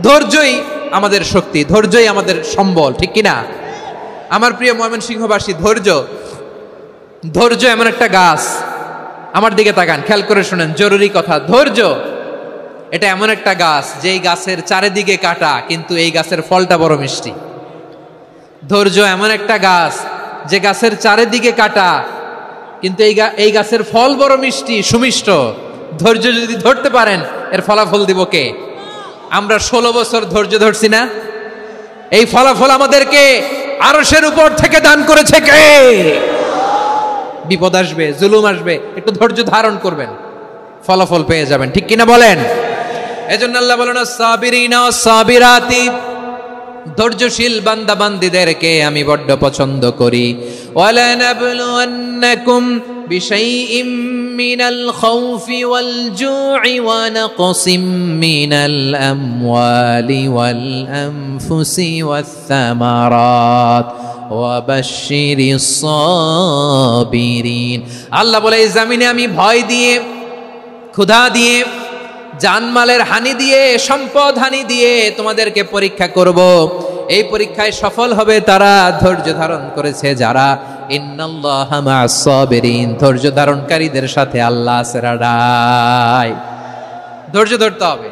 ধৈর্যই আমাদের শক্তি, ধৈর্যই আমাদের সম্বল, ঠিক কিনা? আমার প্রিয় ময়মনসিংহবাসী, ধৈর্য এমন একটা গাছ, আমার দিকে তাকান, খেয়াল করে শুনেন, জরুরি কথা। ধৈর্য এটা এমন একটা গাছ যেই গাছের চারিদিকে কাটা, কিন্তু এই গাছের ফলটা বড় মিষ্টি। ধৈর্য এমন একটা গাছ যে গাছের চারিদিকে কাটা, কিন্তু এই গাছের ফল বড় মিষ্টি, সুমিষ্ট। ধৈর্য যদি ধরতে পারেন, এর ফলাফল দিব কে? আমরা 16 বছর ধৈর্য ধরছি না? এই ফলাফল আমাদেরকে আরশের উপর থেকে দান করেছে কে? বিপদ আসবে, জুলুম আসবে, একটু ধৈর্য ধারণ করবেন, ফলাফল পেয়ে যাবেন, ঠিক কিনা বলেন? এজন্য আল্লাহ বলেন, সাবিরিনা সাবিরাতি, ধৈর্যশীল বান্দা বান্দীদেরকে আমি বড্ড পছন্দ করি। ওয়ালা নাবলুয়ান্নাকুম বিশাইইম মিনাল খাউফি ওয়াল জু'i ওয়া নাকসিম মিনাল আমওয়ালি ওয়াল আনফুসি ওয়াস সামারাত ওয়া বাশশিরিস সাবিরিন। আল্লাহ বলে, এই জমিনে আমি ভয় দিয়ে, ক্ষুধা দিয়ে, জানমালের হানি দিয়ে, সম্পদ হানি দিয়ে তোমাদেরকে পরীক্ষা করব। এই পরীক্ষায় সফল হবে তারা ধৈর্য ধারণ করেছে যারা। ইন্নাল্লাহা মা'আস সাবিরিন, ধৈর্য ধারণকারীদের সাথে আল্লাহ আছে রাডাই। ধৈর্য ধরতে হবে,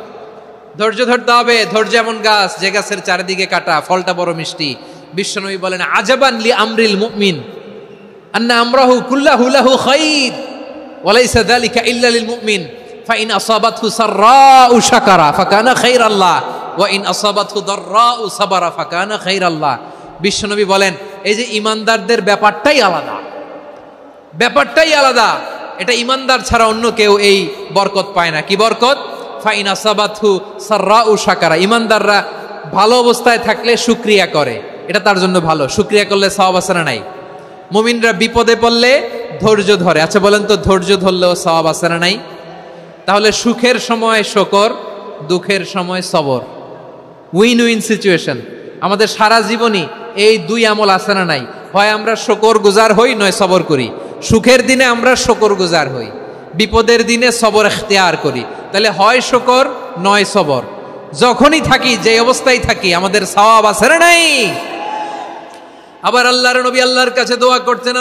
ধৈর্য ধরতে হবে। ধৈর্য এমন গাছ যে গাছের চারিদিকে কাটা, ফলটা বড় মিষ্টি। বিশ্বনবী বলেন, আজাবান লি আমরিল মুমিন আন্না আমরাহু কুল্লাহু লাহু খাইর ওয়া লাইসা যালিকা ইল্লা লিল মুমিন ফাইন আসাবাতহু সাররাউ শাকারা ফাকানা খাইরাল্লাহ ওয়া ইন আসাবাতহু দাররাউ সাবারা ফাকানা খাইরাল্লাহ। বিশ্বনবী বলেন, এই যে ইমানদারদের ব্যাপারটাই আলাদা, ব্যাপারটাই আলাদা। এটা ইমানদার ছাড়া অন্য কেউ এই বরকত পায় না। কি বরকত? ফাইন আসাবাতহু সাররাউ শাকারা, ইমানদাররা ভালো অবস্থায় থাকলে শুকরিয়া করে, এটা তার জন্য ভালো। শুকরিয়া করলে সওয়াব আছে না নাই? মুমিনরা বিপদে পড়লে ধৈর্য ধরে। আচ্ছা বলেন তো, ধৈর্য ধরলেও সওয়াব আছে না নাই? তাহলে সুখের সময় শুকর, দুঃখের সময় সবর, উইন উইন সিচুয়েশন। আমাদের সারা জীবনই এই দুই আমল আছে না নাই? হয় আমরা শুকর গুজার হই, নয় সবর করি। সুখের দিনে আমরা শুকর গুজার হই, বিপদের দিনে সবর ইখতিয়ার করি। তাহলে হয় শুকর নয় সবর। যখনই থাকি, যে অবস্থায় থাকি, আমাদের সওয়াব আছে না নাই? আবার আল্লাহর নবী আল্লাহর কাছে দোয়া করতেন,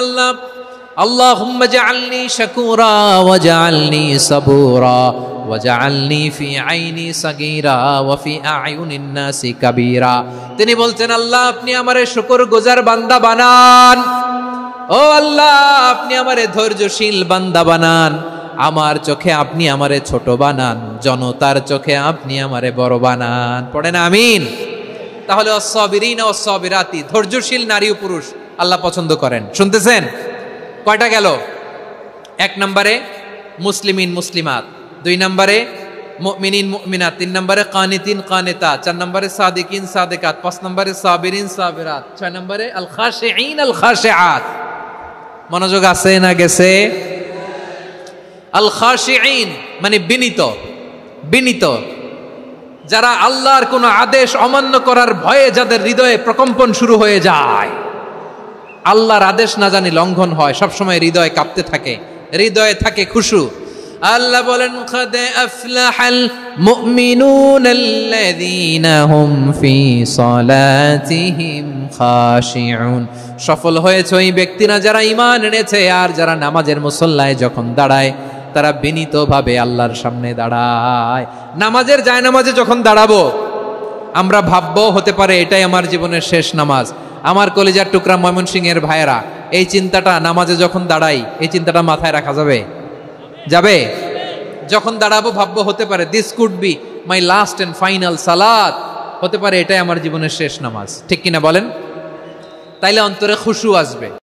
আল্লাহুম্মা জাআলনি শাকুরা ওয়া জাআলনি সাবুরা ওয়া জাআলনি ফি আইনি সাগীরা ওয়া ফি আ'য়ুনিন নাসি কাবীরা। তিনি বলতেন, আল্লাহ আপনি আমারে শুকরগুজার বান্দা বানান, ও আল্লাহ আপনি আমারে ধৈর্যশীল বান্দা বানান, আমার চোখে আপনি আমারে ছোট বানান, জনতার চোখে আপনি আমারে বড় বানান। পড়েন আমিন। তাহলে আস-সাবিরিন ওয়াস সাবিরাতি, ধৈর্যশীল নারী ও পুরুষ আল্লাহ পছন্দ করেন। শুনতেছেন? কয়টা গেল? 1 নম্বরে মুসলিমিন মুসলিমাত, 2 নম্বরে মুমিনিন মুমিনাত, 3 নম্বরে কানিতিন কানিতাত, 4 নম্বরে সাদিকিন সাদিকাত, 5 নম্বরে সাবিরিন সাবিরাত, 6 নম্বরে আল খাশিঈন আল খাশিআত। মনোযোগ আছে না গেছে? আল খাশিঈন মানে বিনীত, বিনীত, যারা আল্লাহর কোন আদেশ অমান্য করার ভয়ে যাদের হৃদয়ে প্রকম্পন শুরু হয়ে যায়, আল্লাহর আদেশ না জানি লঙ্ঘন হয়, সবসময় হৃদয় কাঁপতে থাকে, হৃদয়ে থাকে খুশু। আল্লাহ বলেন, কাদ আফলাহাল মুমিনুনাল্লাযীনা হুম ফি সালাতিহিম খাশিউন। সফল হয়েছে ওই ব্যক্তিরা যারা ঈমান এনেছে আর যারা নামাজের মুসল্লায় যখন দাঁড়ায় তারা বিনীতভাবে আল্লাহর সামনে দাঁড়ায়। নামাজের জায়নামাজে যখন দাঁড়াবো আমরা ভাববো, হতে পারে এটাই আমার জীবনের শেষ নামাজ। আমার কলিজার টুকরা ময়মনসিংহের ভাইয়েরা, এই চিন্তাটা নামাজে যখন দাঁড়াই, এই চিন্তাটা মাথায় রাখা যাবে? যাবে? যখন দাঁড়াবো ভাববো, হতে পারে this could be my last and final সালাত, হতে পারে এটাই আমার জীবনের শেষ নামাজ, ঠিক কিনা বলেন? তাইলে অন্তরে খুশু আসবে।